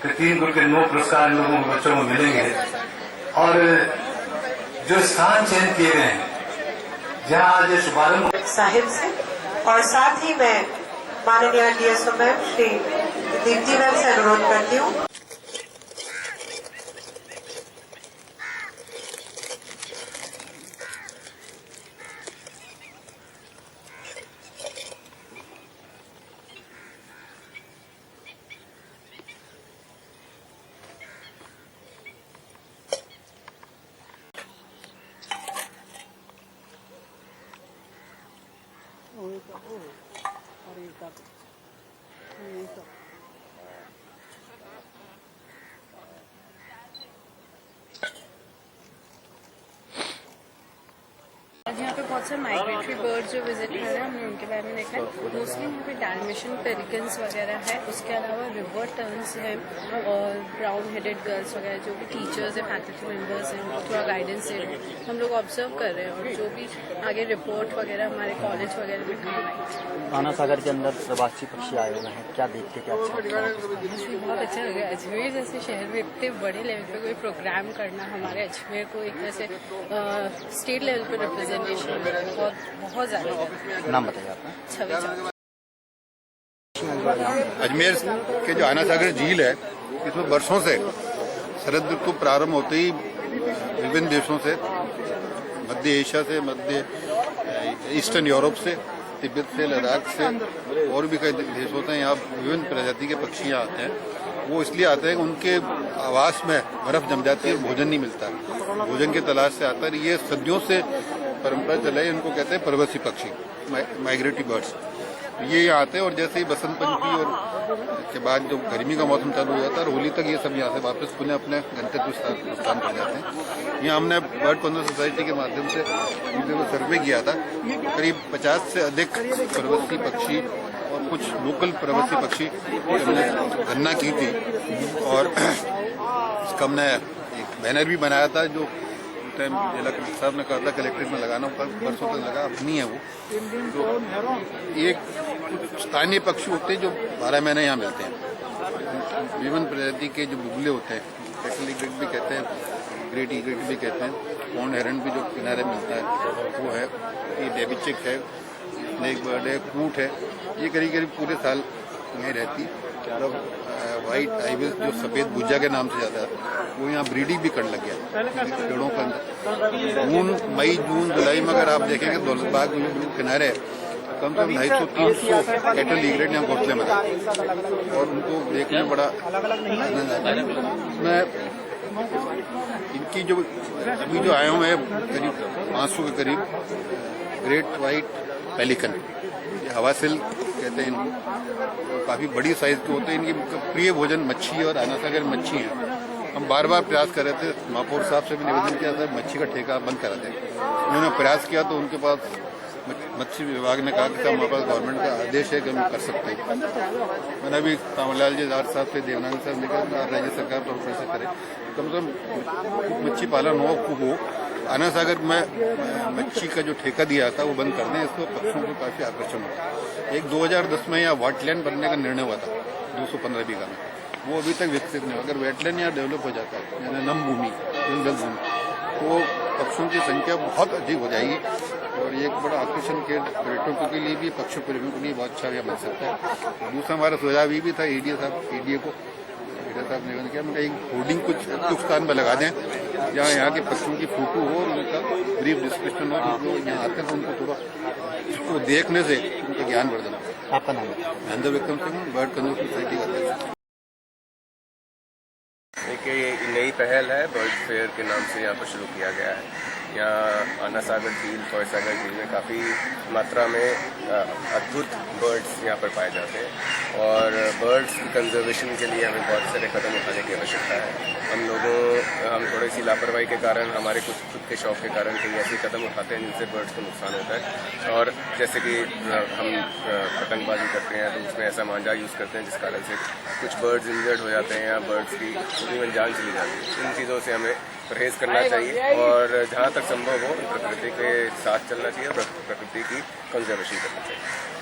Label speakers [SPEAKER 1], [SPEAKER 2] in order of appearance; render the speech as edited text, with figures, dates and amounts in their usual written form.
[SPEAKER 1] कि 3 गुरु के 9 पुरस्कार लोगों को बच्चों को मिलेंगे। और जो स्थान चयन किए गए हैं जहाँ आज शुभारंभ
[SPEAKER 2] साहिब से, और साथ ही मैं माननीय DSO ma'am Shri Deepti ma'am से अनुरोध करती हूँ।
[SPEAKER 3] आज यहाँ पे बहुत सारे माइग्रेटरी बर्ड्स जो विजिट कर रहे हैं, हमने उनके बारे में देखा है। मोस्टली यहाँ पे डाल्मेशियन पेरिकन्स वगैरह है, उसके अलावा रिवर टर्न्स हैं और ब्राउन हेडेड गर्ल्स वगैरह जो भी टीचर्स हैं, फैकल्टी मेंबर्स हैं, उनको थोड़ा गाइडेंस दे रहे हैं। हम लोग ऑब्जर्व कर रहे हैं और जो भी आगे रिपोर्ट वगैरह हमारे कॉलेज वगैरह में काम आएगी।
[SPEAKER 4] आना सागर के अंदर प्रवासी पक्षी आए हुए हैं, क्या देखते क्या अच्छा लगता है?
[SPEAKER 3] बहुत अच्छा लगा। अजमेर जैसे शहर में इतने बड़े लेवल पे कोई प्रोग्राम करना, हमारे अजमेर को एक जैसे स्टेट लेवल पे रिप्रेजेंटेशन बहुत ज़्यादा।
[SPEAKER 4] नाम बताइए आपका।
[SPEAKER 3] छवि
[SPEAKER 5] अजमेर के जो आना सागर झील है, इसमें वर्षों से शरद ऋतु प्रारंभ होते ही विभिन्न देशों से, मध्य एशिया से, मध्य ईस्टर्न यूरोप से, तिब्बत से, लद्दाख से और भी कई देशों से यहाँ विभिन्न प्रजाति के पक्षी यहाँ आते हैं। वो इसलिए आते हैं कि उनके आवास में बर्फ जम जाती है और भोजन नहीं मिलता, भोजन की तलाश से आता है। ये सदियों से परंपरा चलाई, उनको कहते हैं प्रवासी पक्षी, माइग्रेटरी बर्ड्स। ये यहाँ आते हैं और जैसे ही बसंत पंचमी और के बाद जो गर्मी का मौसम चालू हो जाता है और होली तक ये सब यहाँ से वापस पुनः अपने गंतव्य स्थान पर जाते हैं। यहाँ हमने बर्ड कॉन्जर्वेशन सोसाइटी के माध्यम से इनको सर्वे किया था। करीब 50 से अधिक प्रवासी पक्षी और कुछ लोकल प्रवासी पक्षी हमने गणना की थी और इसका हमने एक बैनर भी बनाया था जो टाइम जिला कलेक्टर साहब ने कहा था कलेक्ट्रेट में लगाना, वर्षों तक लगा, अब नहीं है वो। तो एक कुछ स्थानीय पक्षी होते हैं जो 12 महीने यहाँ मिलते हैं। विभिन्न प्रजाति के जो बुगले होते हैं, पेटल ईग्रेट भी कहते हैं, ग्रेट ईग्रेट भी कहते हैं, पॉन्ड हेरन भी जो किनारे मिलता है वो है, ये डेबिचिक है, स्नेक बर्ड है, कूट है। ये करीब करीब पूरे साल यहीं रहती। मतलब वाइट आइविस जो सफ़ेद भुजा के नाम से जाता है वो यहाँ ब्रीडिंग भी करने लग गया पेड़ों के अंदर। जून, मई, जून, जुलाई में अगर आप देखेंगे दौलतबाग में जो किनारे है, कम से कम 250-300 कैटल ईग्रेट यहाँ घोंसले में और उनको देखने में बड़ा आनंद आता है। इसमें इनकी जो अभी जो आए हुए हैं करीब 500 के करीब ग्रेट वाइट पेलिकन, ये हवासिल कहते हैं इनको, काफ़ी बड़ी साइज के होते हैं। इनकी प्रिय भोजन मच्छी और आना सागर मच्छी है। हम बार बार प्रयास कर रहे थे, महापौर साहब से भी निवेदन किया था मच्छी का ठेका बंद करा दें। उन्होंने प्रयास किया तो उनके पास मत्स्य विभाग ने कहा कि हमारे पास गवर्नमेंट का आदेश है कि हम कर सकते हैं। मैंने अभी कांवरलाल जी साहब से, देवनाथ साहब ने कहा राज्य सरकार पर से करे, कम से कम मच्छी पालन हो। आना सागर में मच्छी का जो ठेका दिया था वो बंद कर दें, इसको पक्षियों को काफ़ी आकर्षण होता है। एक 2010 में यहाँ वेटलैंड बनने का निर्णय हुआ था 215 बीघा में, वो अभी तक विकसित नहीं हुआ। अगर वेटलैंड यहाँ डेवलप हो जाता है, यानी नम भूमि, जल भूमि, तो पक्षियों की संख्या बहुत अधिक हो जाएगी और ये एक बड़ा आकर्षण के पर्यटकों के लिए भी, पक्षी प्रेमियों के लिए बहुत अच्छा यह बन सकता है। दूसरा हमारा सुझाव ये भी था एडीए को साहब ने किया, मतलब एक होर्डिंग कुछ स्थान पर लगा दें जहाँ यहाँ के पक्षियों की फोटो हो और उनका ब्रीफ डिस्क्रिप्शन हो। जो यहाँ आते हैं तो उनको थोड़ा इसको देखने से उनका ज्ञान बढ़ जाता है।
[SPEAKER 4] आपका नाम?
[SPEAKER 5] Mahendra Vikram Singh, bird conservation society का अध्यक्ष।
[SPEAKER 6] देखिए, ये नई पहल है, बर्ड फेयर के नाम से यहाँ पर शुरू किया गया है। यहाँ आना सागर झील, फौज सागर झील में काफ़ी मात्रा में अद्भुत बर्ड्स यहाँ पर पाए जाते हैं और बर्ड्स की कंजर्वेशन के लिए हमें बहुत सारे कदम उठाने की आवश्यकता है। हम थोड़ी सी लापरवाही के कारण, हमारे कुछ खुद के शौक के कारण कई ऐसे कदम उठाते हैं जिनसे बर्ड्स को नुकसान होता है। और जैसे कि हम पतंगबाजी करते हैं तो उसमें ऐसा मांझा यूज़ करते हैं जिस कारण से कुछ बर्ड्स इंजर्ड हो जाते हैं या बर्ड्स की जीवन जान चली जाती है। इन चीज़ों से हमें परहेज़ करना चाहिए और जहाँ तक संभव हो प्रकृति के साथ चलना चाहिए और प्रकृति की कंजर्वेशन करना चाहिए।